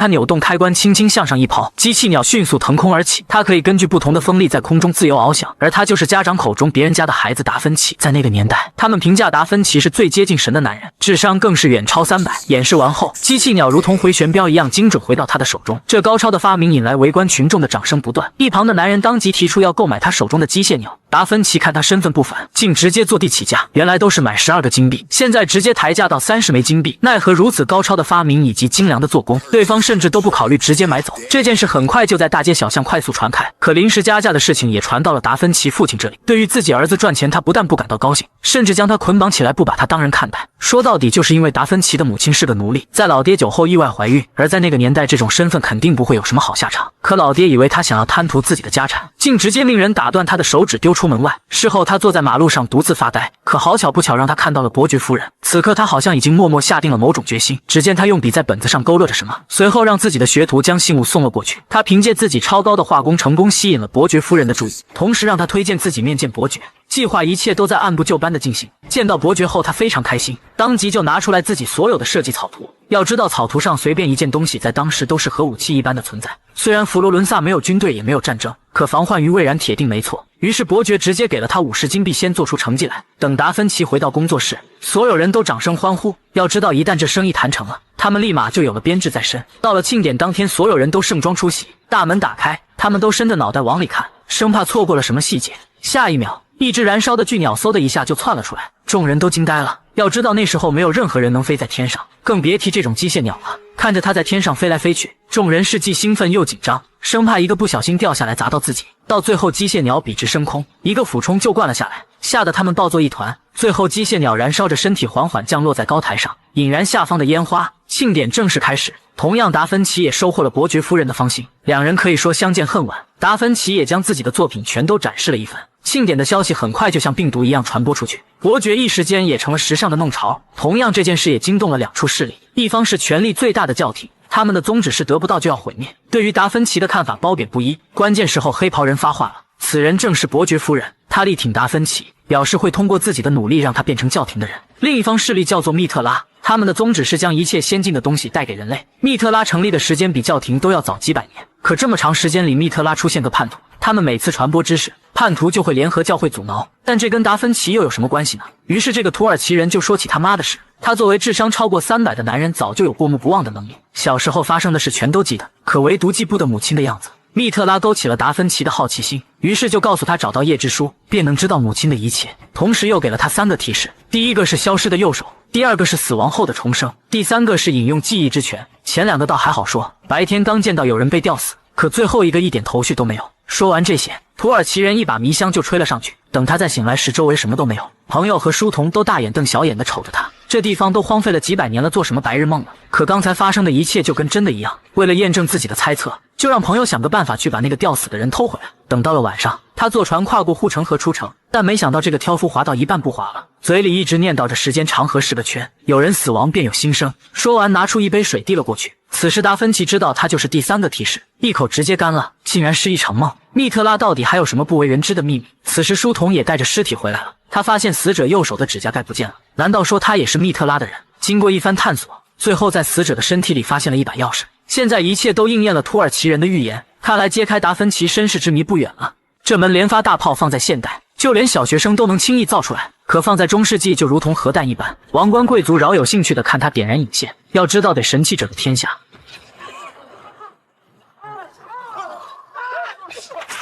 他扭动开关，轻轻向上一抛，机器鸟迅速腾空而起。它可以根据不同的风力在空中自由翱翔，而他就是家长口中别人家的孩子达芬奇。在那个年代，他们评价达芬奇是最接近神的男人，智商更是远超300。演示完后，机器鸟如同回旋镖一样精准回到他的手中。这高超的发明引来围观群众的掌声不断。一旁的男人当即提出要购买他手中的机械鸟。达芬奇看他身份不凡，竟直接坐地起价，原来都是买12个金币，现在直接抬价到30枚金币。奈何如此高超的发明以及精良的做工，对方甚至都不考虑，直接买走。这件事很快就在大街小巷快速传开，可临时加价的事情也传到了达芬奇父亲这里。对于自己儿子赚钱，他不但不感到高兴，甚至将他捆绑起来，不把他当人看待。说到底，就是因为达芬奇的母亲是个奴隶，在老爹酒后意外怀孕，而在那个年代，这种身份肯定不会有什么好下场。可老爹以为他想要贪图自己的家产，竟直接命人打断他的手指，丢出门外。事后他坐在马路上独自发呆，可好巧不巧让他看到了伯爵夫人。此刻他好像已经默默下定了某种决心。只见他用笔在本子上勾勒着什么，随后让自己的学徒将信物送了过去。他凭借自己超高的画工，成功吸引了伯爵夫人的注意，同时让他推荐自己面见伯爵。计划一切都在按部就班的进行。见到伯爵后，他非常开心，当即就拿出来自己所有的设计草图。要知道，草图上随便一件东西在当时都是核武器一般的存在。虽然佛罗伦萨没有军队，也没有战争，可防患于未然铁定没错。于是伯爵直接给了他50金币，先做出成绩来。等达芬奇回到工作室，所有人都掌声欢呼。要知道，一旦这生意谈成了，他们立马就有了编制在身。到了庆典当天，所有人都盛装出席，大门打开，他们都伸着脑袋往里看，生怕错过了什么细节。下一秒，一只燃烧的巨鸟嗖的一下就窜了出来，众人都惊呆了。要知道那时候没有任何人能飞在天上，更别提这种机械鸟了。看着它在天上飞来飞去，众人是既兴奋又紧张，生怕一个不小心掉下来砸到自己。到最后，机械鸟笔直升空，一个俯冲就灌了下来，吓得他们抱作一团。最后，机械鸟燃烧着身体缓缓降落在高台上，引燃下方的烟花。庆典正式开始。同样，达芬奇也收获了伯爵夫人的芳心，两人可以说相见恨晚。达芬奇也将自己的作品全都展示了一番。庆典的消息很快就像病毒一样传播出去，伯爵一时间也成了时尚的弄潮。同样，这件事也惊动了2处势力，一方是权力最大的教廷，他们的宗旨是得不到就要毁灭，对于达芬奇的看法褒贬不一。关键时候，黑袍人发话了，此人正是伯爵夫人，他力挺达芬奇，表示会通过自己的努力让他变成教廷的人。另一方势力叫做密特拉，他们的宗旨是将一切先进的东西带给人类。密特拉成立的时间比教廷都要早几百年，可这么长时间里，密特拉出现个叛徒，他们每次传播知识，叛徒就会联合教会阻挠。但这跟达芬奇又有什么关系呢？于是这个土耳其人就说起他妈的事。他作为智商超过300的男人，早就有过目不忘的能力，小时候发生的事全都记得，可唯独记不得母亲的样子。密特拉勾起了达芬奇的好奇心，于是就告诉他找到夜之书，便能知道母亲的一切，同时又给了他3个提示：第一个是消失的右手，第2个是死亡后的重生，第3个是引用记忆之泉。前2个倒还好说，白天刚见到有人被吊死，可最后一个一点头绪都没有。说完这些，土耳其人一把迷香就吹了上去。等他再醒来时，周围什么都没有，朋友和书童都大眼瞪小眼地瞅着他。这地方都荒废了几百年了，做什么白日梦呢？可刚才发生的一切就跟真的一样。为了验证自己的猜测，就让朋友想个办法去把那个吊死的人偷回来。等到了晚上，他坐船跨过护城河出城，但没想到这个挑夫划到一半不划了，嘴里一直念叨着时间长河是个圈，有人死亡便有新生。说完拿出一杯水递了过去。此时达芬奇知道他就是第3个提示，一口直接干了，竟然是一场梦。密特拉到底还有什么不为人知的秘密？此时书童也带着尸体回来了，他发现死者右手的指甲盖不见了，难道说他也是密特拉的人？经过一番探索，最后在死者的身体里发现了一把钥匙。现在一切都应验了土耳其人的预言，看来揭开达芬奇身世之谜不远了。这门连发大炮放在现代，就连小学生都能轻易造出来，可放在中世纪就如同核弹一般，王冠贵族饶有兴趣地看它点燃引线。要知道得神器者的天下。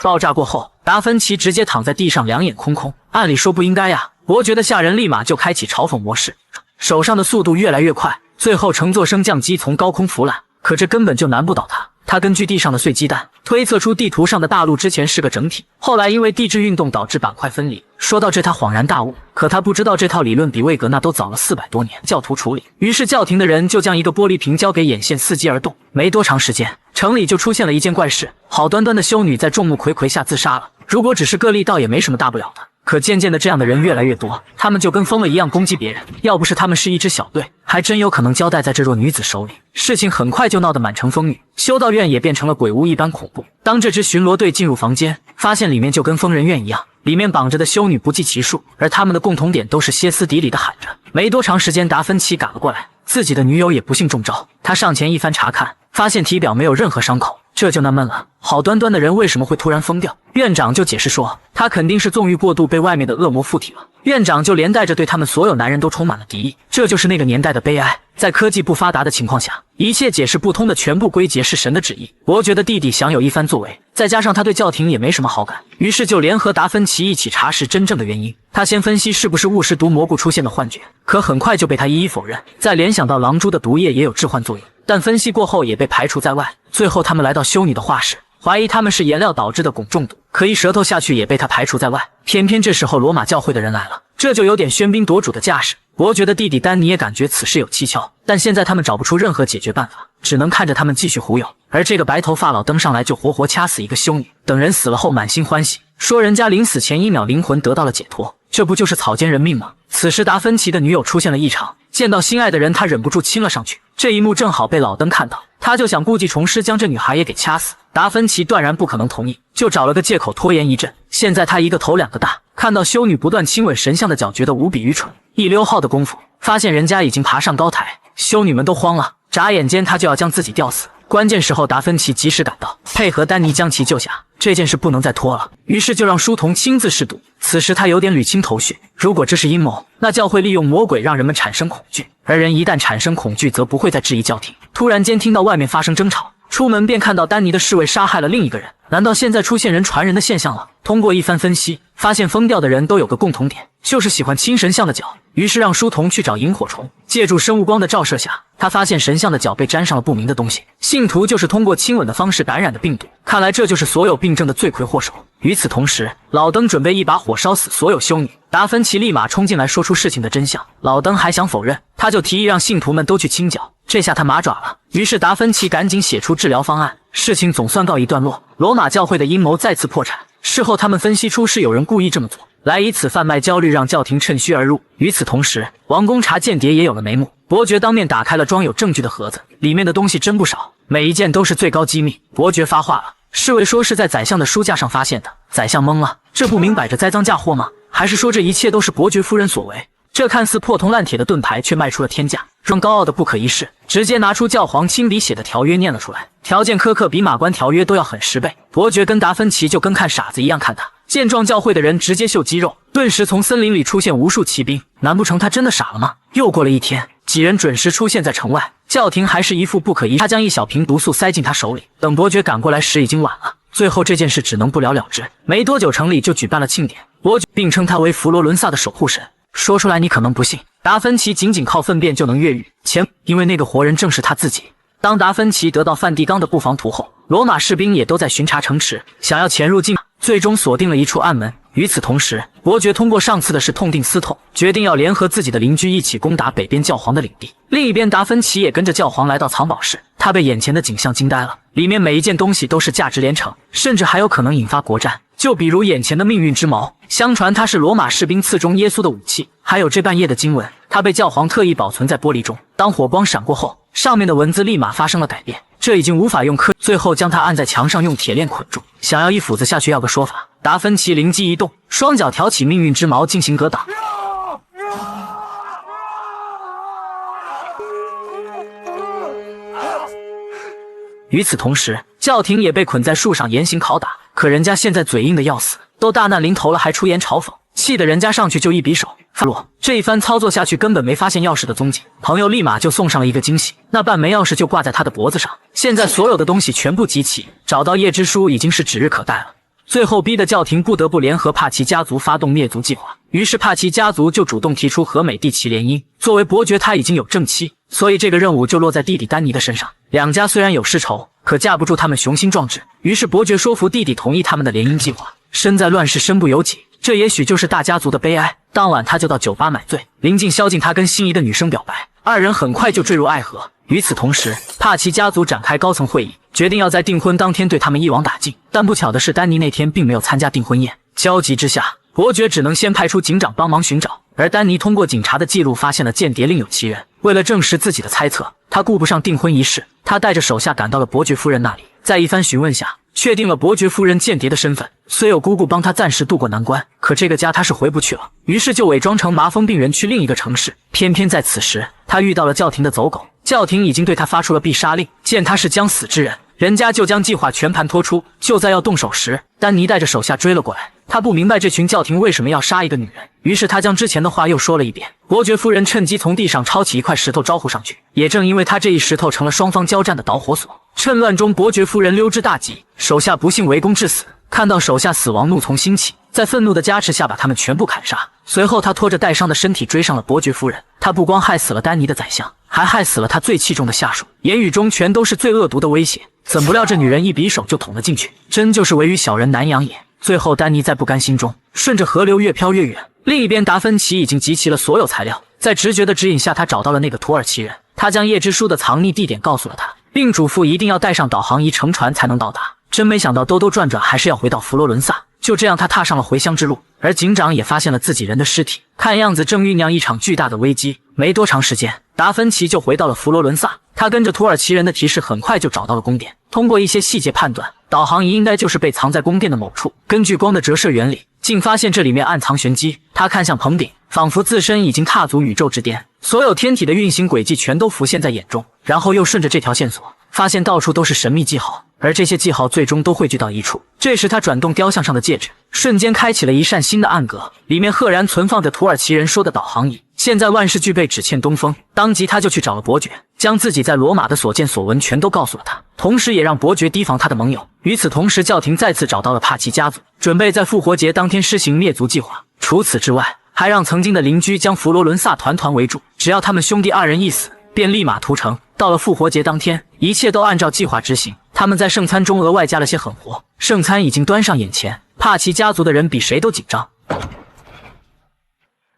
爆炸过后，达芬奇直接躺在地上，两眼空空。按理说不应该呀，伯爵的下人立马就开启嘲讽模式，手上的速度越来越快，最后乘坐升降机从高空俯览。可这根本就难不倒他。他根据地上的碎鸡蛋推测出地图上的大陆之前是个整体，后来因为地质运动导致板块分离。说到这他恍然大悟，可他不知道这套理论比魏格纳都早了400多年。教徒处理，于是教廷的人就将一个玻璃瓶交给眼线，伺机而动。没多长时间，城里就出现了一件怪事，好端端的修女在众目睽睽下自杀了。如果只是个例倒也没什么大不了的，可渐渐的这样的人越来越多，他们就跟疯了一样攻击别人。要不是他们是一支小队，还真有可能交代在这弱女子手里。事情很快就闹得满城风雨，修道院也变成了鬼屋一般恐怖。当这支巡逻队进入房间，发现里面就跟疯人院一样，里面绑着的修女不计其数，而他们的共同点都是歇斯底里的喊着。没多长时间，达芬奇赶了过来，自己的女友也不幸中招。他上前一番查看，发现体表没有任何伤口，这就纳闷了，好端端的人为什么会突然疯掉？院长就解释说，他肯定是纵欲过度被外面的恶魔附体了。院长就连带着对他们所有男人都充满了敌意，这就是那个年代的悲哀。在科技不发达的情况下，一切解释不通的全部归结是神的旨意。伯爵的弟弟想有一番作为，再加上他对教廷也没什么好感，于是就联合达芬奇一起查实真正的原因。他先分析是不是误食毒蘑菇出现的幻觉，可很快就被他一一否认。再联想到狼蛛的毒液也有致幻作用，但分析过后也被排除在外。最后他们来到修女的画室，怀疑他们是颜料导致的汞中毒，可一舌头下去也被他排除在外。偏偏这时候罗马教会的人来了，这就有点喧宾夺主的架势。伯爵的弟弟丹尼也感觉此事有蹊跷，但现在他们找不出任何解决办法，只能看着他们继续忽悠。而这个白头发老登上来就活活掐死一个修女，等人死了后满心欢喜，说人家临死前1秒灵魂得到了解脱，这不就是草菅人命吗？此时达芬奇的女友出现了异常，见到心爱的人他忍不住亲了上去，这一幕正好被老登看到，他就想故技重施将这女孩也给掐死。达芬奇断然不可能同意，就找了个借口拖延一阵。现在他一个头两个大，看到修女不断亲吻神像的脚觉得无比愚蠢，一溜号的功夫发现人家已经爬上高台，修女们都慌了，眨眼间他就要将自己吊死。关键时候达芬奇及时赶到，配合丹尼将其救下，这件事不能再拖了，于是就让书童亲自试毒。此时他有点捋清头绪，如果这是阴谋，那教会利用魔鬼让人们产生恐惧，而人一旦产生恐惧则不会再质疑教廷。突然间听到外面发生争吵，出门便看到丹尼的侍卫杀害了另一个人，难道现在出现人传人的现象了？通过一番分析，发现疯掉的人都有个共同点，就是喜欢亲神像的脚。于是让书童去找萤火虫，借助生物光的照射下，他发现神像的脚被沾上了不明的东西，信徒就是通过亲吻的方式感染的病毒，看来这就是所有病症的罪魁祸首。与此同时，老登准备一把火烧死所有修女，达芬奇立马冲进来说出事情的真相。老登还想否认，他就提议让信徒们都去清脚，这下他麻爪了。于是达芬奇赶紧写出治疗方案，事情总算告一段落。罗马教会的阴谋再次破产，事后他们分析出是有人故意这么做，来以此贩卖焦虑，让教廷趁虚而入。与此同时，王宫查间谍也有了眉目。伯爵当面打开了装有证据的盒子，里面的东西真不少，每一件都是最高机密。伯爵发话了，侍卫说是在宰相的书架上发现的。宰相懵了，这不明摆着栽赃嫁祸吗？还是说这一切都是伯爵夫人所为？这看似破铜烂铁的盾牌却卖出了天价，让高傲的不可一世，直接拿出教皇亲笔写的条约念了出来，条件苛刻，比马关条约都要狠10倍。伯爵跟达芬奇就跟看傻子一样看他。见状，教会的人直接秀肌肉，顿时从森林里出现无数骑兵。难不成他真的傻了吗？又过了一天，几人准时出现在城外，教廷还是一副不可一世。他将一小瓶毒素塞进他手里，等伯爵赶过来时已经晚了。最后这件事只能不了了之。没多久，城里就举办了庆典，伯爵并称他为佛罗伦萨的守护神。说出来你可能不信，达芬奇仅靠粪便就能越狱，因为那个活人正是他自己。当达芬奇得到梵蒂冈的布防图后，罗马士兵也都在巡查城池，想要潜入禁，最终锁定了一处暗门。与此同时，伯爵通过上次的事痛定思痛，决定要联合自己的邻居一起攻打北边教皇的领地。另一边，达芬奇也跟着教皇来到藏宝室，他被眼前的景象惊呆了，里面每一件东西都是价值连城，甚至还有可能引发国战。就比如眼前的命运之矛，相传它是罗马士兵刺中耶稣的武器，还有这半页的经文，它被教皇特意保存在玻璃中，当火光闪过后，上面的文字立马发生了改变，这已经无法用最后将它按在墙上，用铁链捆住，想要一斧子下去要个说法。达芬奇灵机一动，双脚挑起命运之矛进行格挡。与此同时，教廷也被捆在树上严刑拷打，可人家现在嘴硬的要死，都大难临头了还出言嘲讽，气得人家上去就一匕首发落。这一番操作下去，根本没发现钥匙的踪迹，朋友立马就送上了一个惊喜，那半枚钥匙就挂在他的脖子上。现在所有的东西全部集齐，找到夜之书已经是指日可待了。最后逼得教廷不得不联合帕奇家族发动灭族计划，于是帕奇家族就主动提出和美第奇联姻。作为伯爵，他已经有正妻，所以这个任务就落在弟弟丹尼的身上。两家虽然有世仇，可架不住他们雄心壮志，于是伯爵说服弟弟同意他们的联姻计划。身在乱世，身不由己，这也许就是大家族的悲哀。当晚他就到酒吧买醉，临近宵禁，他跟心仪的女生表白，二人很快就坠入爱河。与此同时，帕奇家族展开高层会议，决定要在订婚当天对他们一网打尽。但不巧的是，丹尼那天并没有参加订婚宴。焦急之下，伯爵只能先派出警长帮忙寻找，而丹尼通过警察的记录发现了间谍另有其人。为了证实自己的猜测，他顾不上订婚仪式，他带着手下赶到了伯爵夫人那里。在一番询问下，确定了伯爵夫人间谍的身份。虽有姑姑帮他暂时渡过难关，可这个家他是回不去了。于是就伪装成麻风病人去另一个城市。偏偏在此时，他遇到了教廷的走狗。教廷已经对他发出了必杀令，见他是将死之人，人家就将计划全盘托出。就在要动手时，丹尼带着手下追了过来。他不明白这群教廷为什么要杀一个女人，于是他将之前的话又说了一遍。伯爵夫人趁机从地上抄起一块石头招呼上去，也正因为他这一石头成了双方交战的导火索。趁乱中，伯爵夫人溜之大吉，手下不幸围攻致死。看到手下死亡，怒从心起，在愤怒的加持下把他们全部砍杀。随后他拖着带伤的身体追上了伯爵夫人。他不光害死了丹尼的宰相，还害死了他最器重的下属，言语中全都是最恶毒的威胁。怎不料这女人一匕首就捅了进去，真就是为于小人难养也。最后丹尼在不甘心中顺着河流越飘越远。另一边达芬奇已经集齐了所有材料，在直觉的指引下，他找到了那个土耳其人。他将夜之书的藏匿地点告诉了他，并嘱咐一定要带上导航仪乘船才能到达。真没想到兜兜转转还是要回到佛罗伦萨。就这样他踏上了回乡之路，而警长也发现了自己人的尸体，看样子正酝酿一场巨大的危机。没多长时间，达芬奇就回到了佛罗伦萨。他跟着土耳其人的提示，很快就找到了宫殿。通过一些细节判断，导航仪应该就是被藏在宫殿的某处。根据光的折射原理，竟发现这里面暗藏玄机。他看向棚顶，仿佛自身已经踏足宇宙之巅，所有天体的运行轨迹全都浮现在眼中。然后又顺着这条线索，发现到处都是神秘记号，而这些记号最终都汇聚到一处。这时他转动雕像上的戒指，瞬间开启了一扇新的暗格，里面赫然存放着土耳其人说的导航仪。现在万事俱备，只欠东风。当即他就去找了伯爵，将自己在罗马的所见所闻全都告诉了他，同时也让伯爵提防他的盟友。与此同时，教廷再次找到了帕奇家族，准备在复活节当天施行灭族计划。除此之外，还让曾经的邻居将佛罗伦萨团团围住，只要他们兄弟二人一死，便立马屠城。到了复活节当天，一切都按照计划执行。他们在圣餐中额外加了些狠活，圣餐已经端上眼前，帕奇家族的人比谁都紧张。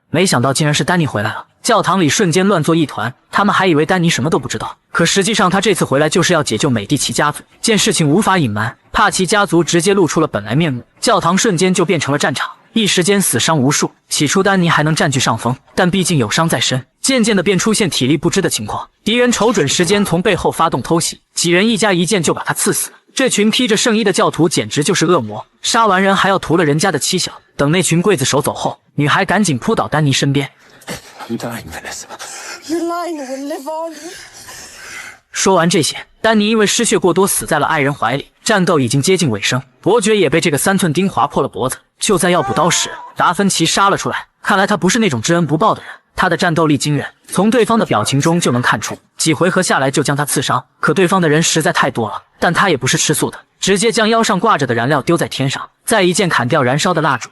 没想到竟然是丹尼回来了，教堂里瞬间乱作一团，他们还以为丹尼什么都不知道，可实际上他这次回来就是要解救美第奇家族。见事情无法隐瞒，帕奇家族直接露出了本来面目，教堂瞬间就变成了战场，一时间死伤无数。起初丹尼还能占据上风，但毕竟有伤在身，渐渐的便出现体力不支的情况。敌人瞅准时间从背后发动偷袭，几人一加一剑就把他刺死。这群披着圣衣的教徒简直就是恶魔，杀完人还要屠了人家的妻小。等那群刽子手走后，女孩赶紧扑倒丹尼身边。说完这些，丹尼因为失血过多死在了爱人怀里。战斗已经接近尾声，伯爵也被这个3寸钉划破了脖子。就在要补刀时，达芬奇杀了出来。看来他不是那种知恩不报的人，他的战斗力惊人，从对方的表情中就能看出，几回合下来就将他刺伤。可对方的人实在太多了，但他也不是吃素的，直接将腰上挂着的燃料丢在天上，再一剑砍掉燃烧的蜡烛。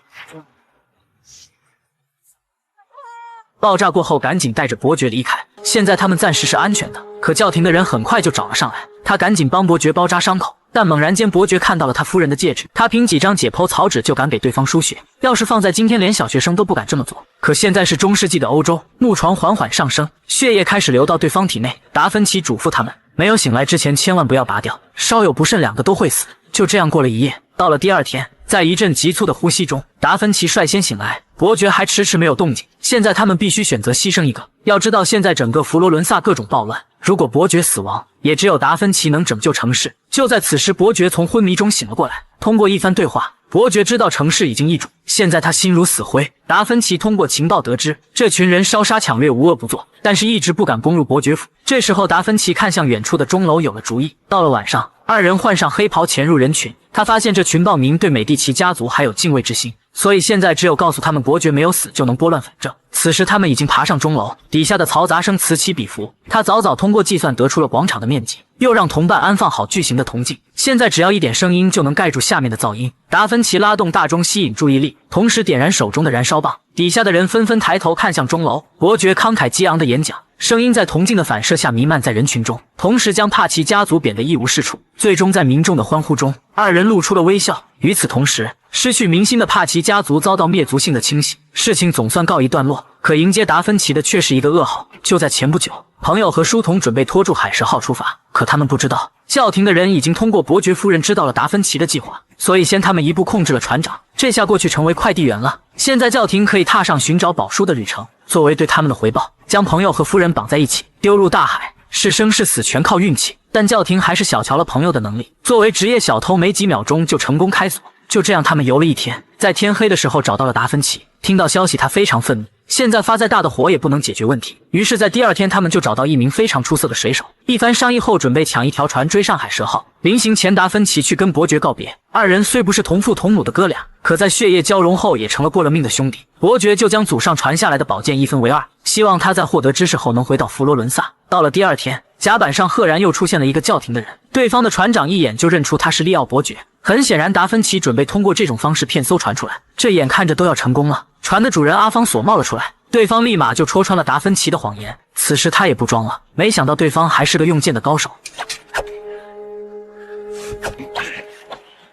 爆炸过后，赶紧带着伯爵离开。现在他们暂时是安全的，可教廷的人很快就找了上来。他赶紧帮伯爵包扎伤口，但猛然间伯爵看到了他夫人的戒指，他凭几张解剖草纸就敢给对方输血，要是放在今天，连小学生都不敢这么做。可现在是中世纪的欧洲，木床缓缓上升，血液开始流到对方体内。达芬奇嘱咐他们，没有醒来之前千万不要拔掉，稍有不慎两个都会死。就这样过了一夜，到了第二天，在一阵急促的呼吸中，达芬奇率先醒来，伯爵还迟迟没有动静。现在他们必须选择牺牲一个。要知道现在整个佛罗伦萨各种暴乱，如果伯爵死亡，也只有达芬奇能拯救城市。就在此时，伯爵从昏迷中醒了过来，通过一番对话，伯爵知道城市已经易主，现在他心如死灰。达芬奇通过情报得知，这群人烧杀抢掠无恶不作，但是一直不敢攻入伯爵府。这时候达芬奇看向远处的钟楼有了主意。到了晚上，二人换上黑袍潜入人群，他发现这群暴民对美第奇家族还有敬畏之心，所以现在只有告诉他们伯爵没有死就能拨乱反正。此时他们已经爬上钟楼，底下的嘈杂声此起彼伏。他早早通过计算得出了广场的面积，又让同伴安放好巨型的铜镜，现在只要一点声音就能盖住下面的噪音。达芬奇拉动大钟吸引注意力，同时点燃手中的燃烧棒，底下的人纷纷抬头看向钟楼。伯爵慷慨激昂的演讲，声音在铜镜的反射下弥漫在人群中，同时将帕奇家族贬得一无是处。最终在民众的欢呼中，二人露出了微笑。与此同时，失去民心的帕奇家族遭到灭族性的清洗，事情总算告一段落。可迎接达芬奇的却是一个噩耗。就在前不久，朋友和书童准备拖住海蛇号出发，可他们不知道，教廷的人已经通过伯爵夫人知道了达芬奇的计划，所以先他们一步控制了船长，这下过去成为快递员了。现在教廷可以踏上寻找宝书的旅程，作为对他们的回报，将朋友和夫人绑在一起丢入大海，是生是死全靠运气。但教廷还是小瞧了朋友的能力。作为职业小偷，没几秒钟就成功开锁。就这样，他们游了一天，在天黑的时候找到了达芬奇。听到消息，他非常愤怒。现在发再大的火也不能解决问题，于是，在第二天，他们就找到一名非常出色的水手。一番商议后，准备抢一条船追上海蛇号。临行前，达芬奇去跟伯爵告别。二人虽不是同父同母的哥俩，可在血液交融后，也成了过了命的兄弟。伯爵就将祖上传下来的宝剑一分为二，希望他在获得知识后能回到佛罗伦萨。到了第二天，甲板上赫然又出现了一个叫停的人，对方的船长一眼就认出他是利奥伯爵。很显然，达芬奇准备通过这种方式骗艘船出来，这眼看着都要成功了。船的主人阿方索冒了出来，对方立马就戳穿了达芬奇的谎言。此时他也不装了，没想到对方还是个用剑的高手。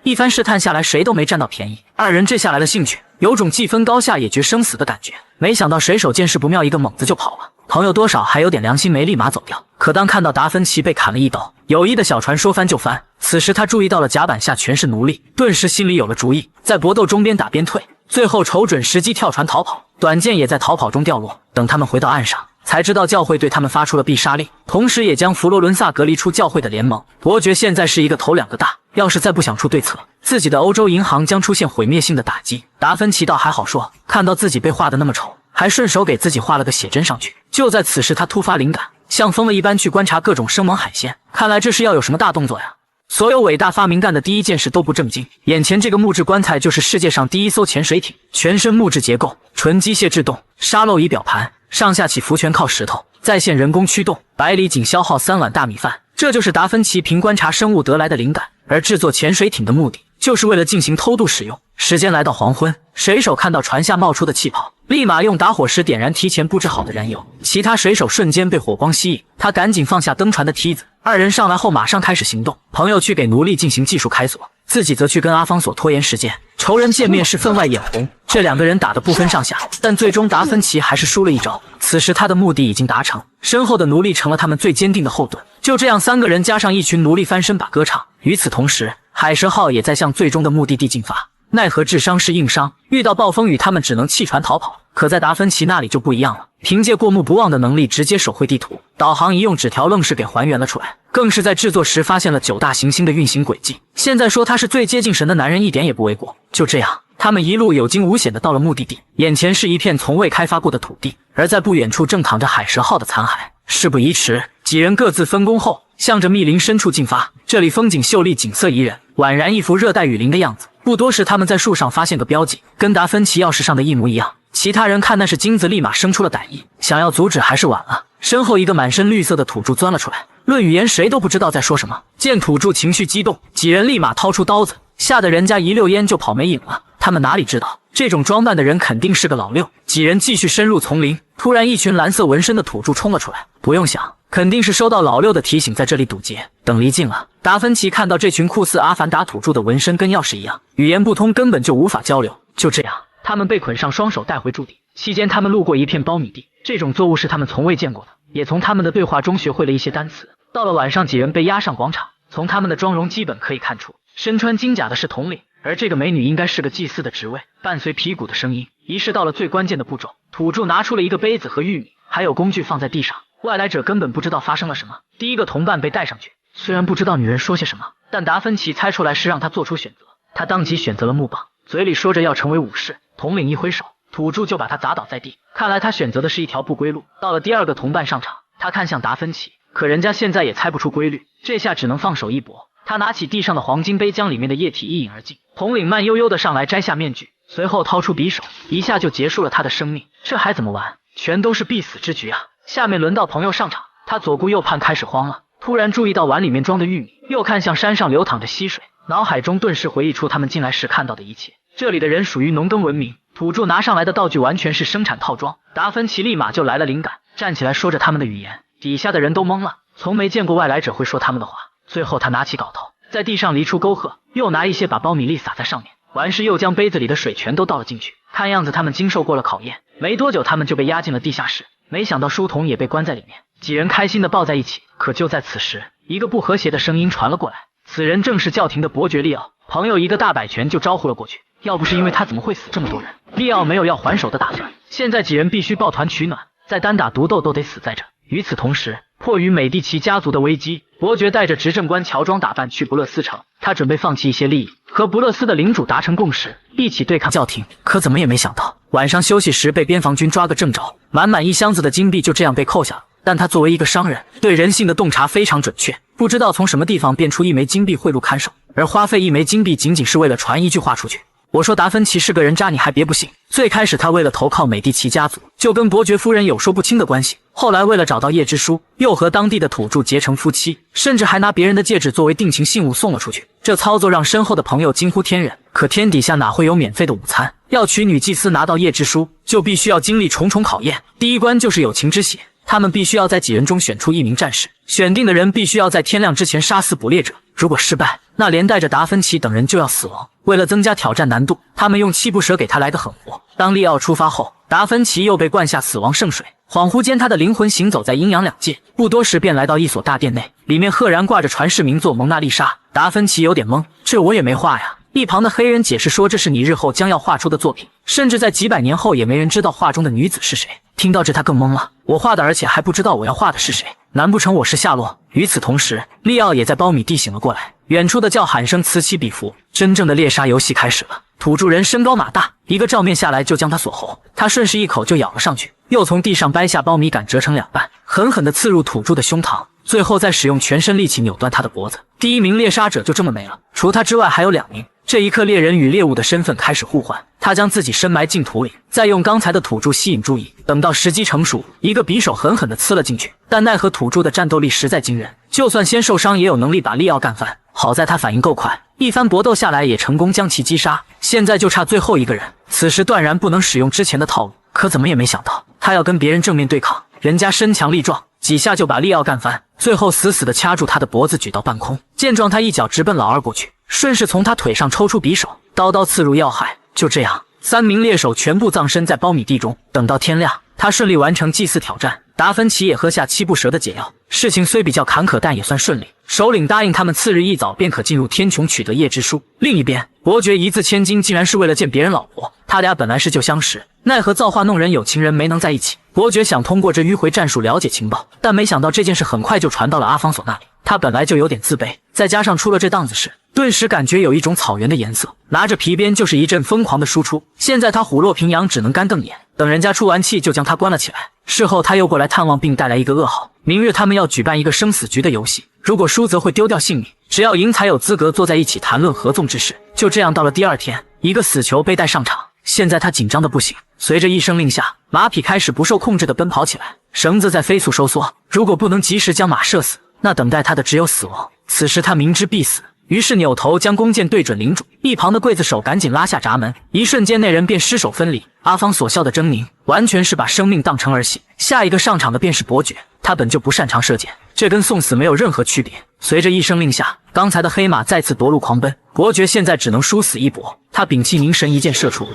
一番试探下来，谁都没占到便宜。二人这下来了兴趣，有种既分高下也决生死的感觉。没想到水手见势不妙，一个猛子就跑了。朋友多少还有点良心，没立马走掉。可当看到达芬奇被砍了一刀，友谊的小船说翻就翻。此时他注意到了甲板下全是奴隶，顿时心里有了主意，在搏斗中边打边退，最后瞅准时机跳船逃跑，短剑也在逃跑中掉落。等他们回到岸上，才知道教会对他们发出了必杀令，同时也将佛罗伦萨隔离出教会的联盟。伯爵现在是一个头两个大，要是再不想出对策，自己的欧洲银行将出现毁灭性的打击。达芬奇倒还好说，看到自己被画得那么丑，还顺手给自己画了个写真上去。就在此时，他突发灵感，像疯了一般去观察各种生猛海鲜，看来这是要有什么大动作呀。所有伟大发明干的第一件事都不正经，眼前这个木质棺材就是世界上第一艘潜水艇，全身木质结构，纯机械制动，沙漏仪表盘，上下起伏全靠石头，在线人工驱动，100里仅消耗3碗大米饭。这就是达芬奇凭观察生物得来的灵感，而制作潜水艇的目的就是为了进行偷渡使用。时间来到黄昏，水手看到船下冒出的气泡，立马用打火石点燃提前布置好的燃油，其他水手瞬间被火光吸引，他赶紧放下登船的梯子。二人上来后马上开始行动，朋友去给奴隶进行技术开锁，自己则去跟阿方索拖延时间。仇人见面是分外眼红，这两个人打得不分上下，但最终达芬奇还是输了一招。此时他的目的已经达成，身后的奴隶成了他们最坚定的后盾。就这样，三个人加上一群奴隶翻身把歌唱。与此同时，海蛇号也在向最终的目的地进发。奈何智商是硬伤，遇到暴风雨他们只能弃船逃跑。可在达芬奇那里就不一样了，凭借过目不忘的能力直接手绘地图，导航仪用纸条愣是给还原了出来，更是在制作时发现了9大行星的运行轨迹。现在说他是最接近神的男人一点也不为过。就这样，他们一路有惊无险的到了目的地，眼前是一片从未开发过的土地，而在不远处正躺着海蛇号的残骸。事不宜迟，几人各自分工后，向着密林深处进发。这里风景秀丽，景色宜人，宛然一幅热带雨林的样子。不多时，他们在树上发现个标记，跟达芬奇钥匙上的一模一样。其他人看那是金子，立马生出了歹意，想要阻止还是晚了。身后一个满身绿色的土著钻了出来，论语言谁都不知道在说什么。见土著情绪激动，几人立马掏出刀子，吓得人家一溜烟就跑没影了。他们哪里知道，这种装扮的人肯定是个老六。几人继续深入丛林，突然一群蓝色纹身的土著冲了出来，不用想，肯定是收到老六的提醒，在这里堵截。等离近了，达芬奇看到这群酷似阿凡达土著的纹身跟钥匙一样，语言不通，根本就无法交流。就这样，他们被捆上双手带回驻地。期间他们路过一片苞米地，这种作物是他们从未见过的，也从他们的对话中学会了一些单词。到了晚上，几人被押上广场，从他们的妆容基本可以看出，身穿金甲的是统领，而这个美女应该是个祭司的职位。伴随皮鼓的声音，仪式到了最关键的步骤，土著拿出了一个杯子和玉米，还有工具放在地上。外来者根本不知道发生了什么。第一个同伴被带上去，虽然不知道女人说些什么，但达芬奇猜出来是让他做出选择。他当即选择了木棒，嘴里说着要成为武士。统领一挥手，土著就把他砸倒在地。看来他选择的是一条不归路。到了第二个同伴上场，他看向达芬奇，可人家现在也猜不出规律，这下只能放手一搏。他拿起地上的黄金杯，将里面的液体一饮而尽。统领慢悠悠的上来摘下面具，随后掏出匕首，一下就结束了他的生命。这还怎么玩？全都是必死之局啊！下面轮到朋友上场，他左顾右盼，开始慌了。突然注意到碗里面装的玉米，又看向山上流淌着溪水，脑海中顿时回忆出他们进来时看到的一切。这里的人属于农耕文明，土著拿上来的道具完全是生产套装。达芬奇立马就来了灵感，站起来说着他们的语言，底下的人都懵了，从没见过外来者会说他们的话。最后他拿起镐头，在地上犁出沟壑，又拿一些把苞米粒撒在上面，完事又将杯子里的水全都倒了进去。看样子他们经受过了考验，没多久他们就被押进了地下室。没想到书童也被关在里面，几人开心的抱在一起。可就在此时，一个不和谐的声音传了过来，此人正是教廷的伯爵利奥。朋友一个大摆拳就招呼了过去，要不是因为他怎么会死这么多人？利奥没有要还手的打算，现在几人必须抱团取暖，再单打独斗都得死在这。与此同时，迫于美第奇家族的危机，伯爵带着执政官乔装打扮去不勒斯城。他准备放弃一些利益，和不勒斯的领主达成共识，一起对抗教廷。可怎么也没想到，晚上休息时被边防军抓个正着，满满一箱子的金币就这样被扣下了。但他作为一个商人，对人性的洞察非常准确，不知道从什么地方变出1枚金币贿赂看守，而花费1枚金币仅仅是为了传一句话出去。我说达芬奇是个人渣，你还别不信。最开始他为了投靠美第奇家族，就跟伯爵夫人有说不清的关系，后来为了找到叶之书，又和当地的土著结成夫妻，甚至还拿别人的戒指作为定情信物送了出去。这操作让身后的朋友惊呼天人，可天底下哪会有免费的午餐？要娶女祭司拿到叶之书，就必须要经历重重考验。第一关就是友情之血，他们必须要在几人中选出1名战士，选定的人必须要在天亮之前杀死捕猎者，如果失败，那连带着达芬奇等人就要死亡。为了增加挑战难度，他们用七不舍给他来个狠活。当利奥出发后，达芬奇又被灌下死亡圣水，恍惚间他的灵魂行走在阴阳两界，不多时便来到一所大殿内，里面赫然挂着传世名作《蒙娜丽莎》。达芬奇有点懵，这我也没画呀。一旁的黑人解释说，这是你日后将要画出的作品，甚至在几百年后也没人知道画中的女子是谁。听到这他更懵了，我画的，而且还不知道我要画的是谁，难不成我是夏洛？与此同时，利奥也在苞米地醒了过来，远处的叫喊声此起彼伏，真正的猎杀游戏开始了。土著人身高马大，一个照面下来就将他锁喉，他顺势一口就咬了上去，又从地上掰下苞米杆折成2半，狠狠地刺入土著的胸膛，最后再使用全身力气扭断他的脖子。第一名猎杀者就这么没了，除他之外还有2名。这一刻，猎人与猎物的身份开始互换，他将自己深埋进土里，再用刚才的土著吸引注意，等到时机成熟，一个匕首狠狠地刺了进去。但奈何土著的战斗力实在惊人，就算先受伤也有能力把利奥干翻。好在他反应够快，一番搏斗下来也成功将其击杀。现在就差最后一个人，此时断然不能使用之前的套路，可怎么也没想到他要跟别人正面对抗，人家身强力壮，几下就把利奥干翻，最后死死地掐住他的脖子举到半空。见状，他一脚直奔老二过去，顺势从他腿上抽出匕首，刀刀刺入要害。就这样，3名猎手全部葬身在苞米地中。等到天亮，他顺利完成祭祀挑战，达芬奇也喝下七不蛇的解药。事情虽比较坎坷，但也算顺利。首领答应他们次日一早便可进入天穹取得夜之书。另一边，伯爵一字千金竟然是为了见别人老婆。他俩本来是旧相识，奈何造化弄人，有情人没能在一起。伯爵想通过这迂回战术了解情报，但没想到这件事很快就传到了阿方索那里。他本来就有点自卑，再加上出了这档子事，顿时感觉有一种草原的颜色，拿着皮鞭就是一阵疯狂的输出。现在他虎落平阳，只能干瞪眼，等人家出完气就将他关了起来。事后他又过来探望，并带来一个噩耗，明日他们要举办一个生死局的游戏，如果输则会丢掉性命，只要赢才有资格坐在一起谈论合纵之事。就这样到了第2天，一个死囚被带上场，现在他紧张的不行。随着一声令下，马匹开始不受控制的奔跑起来，绳子在飞速收缩，如果不能及时将马射死，那等待他的只有死亡。此时他明知必死，于是扭头将弓箭对准领主。一旁的刽子手赶紧拉下闸门，一瞬间那人便尸首分离。阿方所笑的狰狞，完全是把生命当成儿戏。下一个上场的便是伯爵，他本就不擅长射箭，这跟送死没有任何区别。随着一声令下，刚才的黑马再次夺路狂奔，伯爵现在只能殊死一搏。他屏气凝神，一箭射出。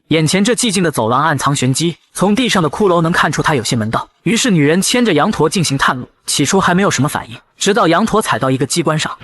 眼前这寂静的走廊暗藏玄机，从地上的骷髅能看出它有些门道。于是女人牵着羊驼进行探路，起初还没有什么反应，直到羊驼踩到一个机关上。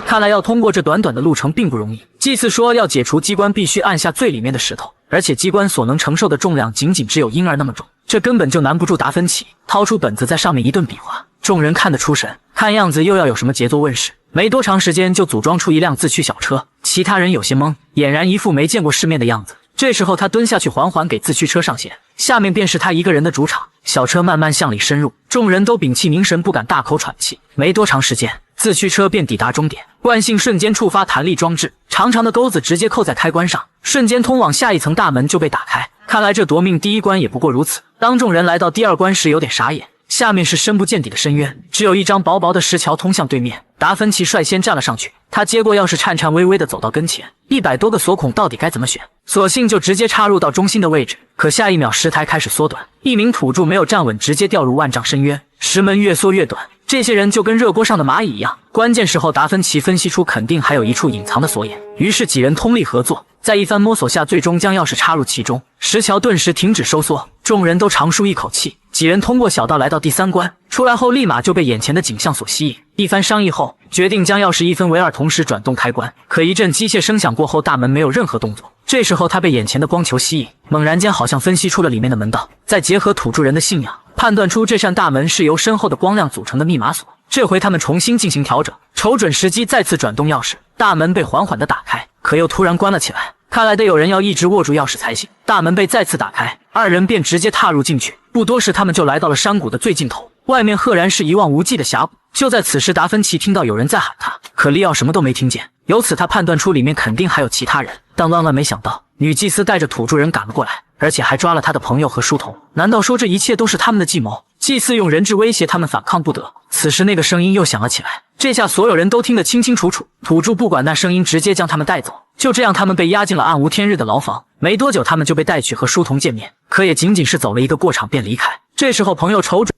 看来要通过这短短的路程并不容易。祭司说要解除机关必须按下最里面的石头，而且机关所能承受的重量仅仅只有婴儿那么重，这根本就难不住达芬奇。掏出本子在上面一顿比划，众人看得出神，看样子又要有什么杰作问世。没多长时间就组装出一辆自驱小车，其他人有些懵，俨然一副没见过世面的样子。这时候他蹲下去缓缓给自驱车上线，下面便是他一个人的主场。小车慢慢向里深入，众人都屏气凝神，不敢大口喘气。没多长时间，自驱车便抵达终点，惯性瞬间触发弹力装置，长长的钩子直接扣在开关上，瞬间通往下一层大门就被打开。看来这夺命第一关也不过如此。当众人来到第2关时有点傻眼，下面是深不见底的深渊，只有一张薄薄的石桥通向对面。达芬奇率先站了上去，他接过钥匙，颤颤巍巍地走到跟前，100多个锁孔到底该怎么选？索性就直接插入到中心的位置。可下一秒石台开始缩短，一名土著没有站稳，直接掉入万丈深渊，石门越缩越短，这些人就跟热锅上的蚂蚁一样。关键时候，达芬奇分析出肯定还有一处隐藏的锁眼，于是几人通力合作，在一番摸索下，最终将钥匙插入其中。石桥顿时停止收缩，众人都长舒一口气。几人通过小道来到第3关，出来后立马就被眼前的景象所吸引。一番商议后，决定将钥匙一分为2，同时转动开关。可一阵机械声响过后，大门没有任何动作。这时候他被眼前的光球吸引，猛然间好像分析出了里面的门道，再结合土著人的信仰，判断出这扇大门是由身后的光亮组成的密码锁。这回他们重新进行调整，瞅准时机再次转动钥匙，大门被缓缓地打开，可又突然关了起来。看来得有人要一直握住钥匙才行。大门被再次打开，2人便直接踏入进去。不多时，他们就来到了山谷的最尽头，外面赫然是一望无际的峡谷。就在此时，达芬奇听到有人在喊他，可利奥什么都没听见。由此他判断出里面肯定还有其他人，但万万没想到，女祭司带着土著人赶了过来，而且还抓了他的朋友和书童。难道说这一切都是他们的计谋？祭司用人质威胁他们反抗不得。此时那个声音又响了起来，这下所有人都听得清清楚楚。土著不管那声音，直接将他们带走。就这样，他们被押进了暗无天日的牢房。没多久，他们就被带去和书童见面，可也仅仅是走了一个过场便离开。这时候，朋友瞅准